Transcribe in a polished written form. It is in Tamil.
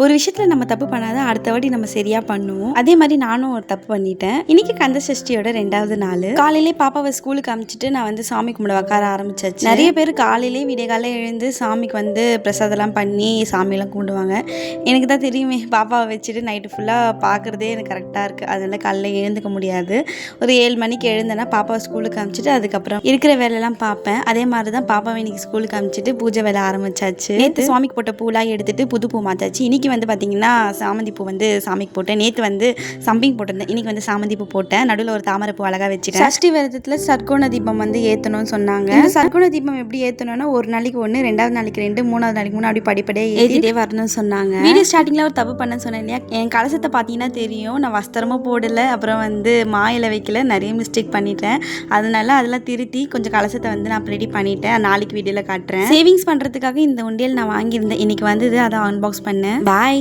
ஒரு விஷயத்தில் நம்ம தப்பு பண்ணாதான் அடுத்த வாட்டி நம்ம சரியாக பண்ணுவோம். அதே மாதிரி நானும் ஒரு தப்பு பண்ணிட்டேன். இன்னைக்கு கந்த சஷ்டியோட 2வது நாள். காலையிலே பாப்பாவை ஸ்கூலுக்கு அனுப்பிச்சிட்டு நான் வந்து சாமி கும்பிட உட்கார ஆரம்பிச்சாச்சு. நிறைய பேர் காலையிலே விடியகாலை எழுந்து சாமிக்கு வந்து பிரசாதம்லாம் பண்ணி சாமியெல்லாம் கும்பிடுவாங்க. எனக்கு தான் தெரியுமே, பாப்பாவை வச்சுட்டு நைட்டு ஃபுல்லாக பார்க்குறதே எனக்கு கரெக்டாக இருக்குது. அதனால காலையில் எழுந்துக்க முடியாது. ஒரு 7 மணிக்கு எழுந்தேன்னா பாப்பாவை ஸ்கூலுக்கு அனுப்பிச்சிட்டு அதுக்கப்புறம் இருக்கிற வேலையெல்லாம் பார்ப்பேன். அதே மாதிரி தான் பாப்பாவை இன்னைக்கு ஸ்கூலுக்கு அனுப்பிச்சிட்டு பூஜை வேலை ஆரம்பிச்சாச்சு. நேற்று சாமிக்கு போட்ட பூலாம் எடுத்துட்டு புது பூ மாத்தாச்சு. இன்னைக்கு வந்து பார்த்தீங்கன்னா சாமந்தி பூ வந்து சாமிக்கு போட்டேன். நேற்று வந்து சம்பிங் போட்டிருந்தேன். இன்னைக்கு வந்து சாமந்தி பூ போட்டேன். நடுவில் ஒரு தாமரை பூ அழகாக வச்சுட்டேன். சஷ்டி விரதத்தில் சர்க்கோண தீபம் வந்து ஏற்றணும்னு சொன்னாங்க. இந்த சர்க்கோண தீபம் எப்படி ஏற்றணும்னா, ஒரு நாளைக்கு 1, 2வது நாளைக்கு 2, 3வது நாளைக்கு 3 அப்படி படிப்படியாக ஏற்றிட்டே வரணும்னு சொன்னாங்க. வீடியோ ஸ்டார்டிங்கில் ஒரு தப்பு பண்ணேன்னு சொன்னேன் இல்லையா, என் கலசத்தை பார்த்தீங்கன்னா தெரியும். நான் வஸ்திரமும் போடலை, அப்புறம் வந்து மாயில வைக்கல, நிறைய மிஸ்டேக் பண்ணிட்டேன். அதனால அதெல்லாம் திருத்தி கொஞ்சம் கலசத்தை வந்து நான் ரெடி பண்ணிட்டேன். நாளைக்கு வீடியோவில் காட்டுறேன். சேவிங்ஸ் பண்ணுறதுக்காக இந்த உண்டியல் நான் வாங்கியிருந்தேன். இன்னைக்கு வந்தது, அதை அன்பாக்ஸ் பண்ணேன். பாய்.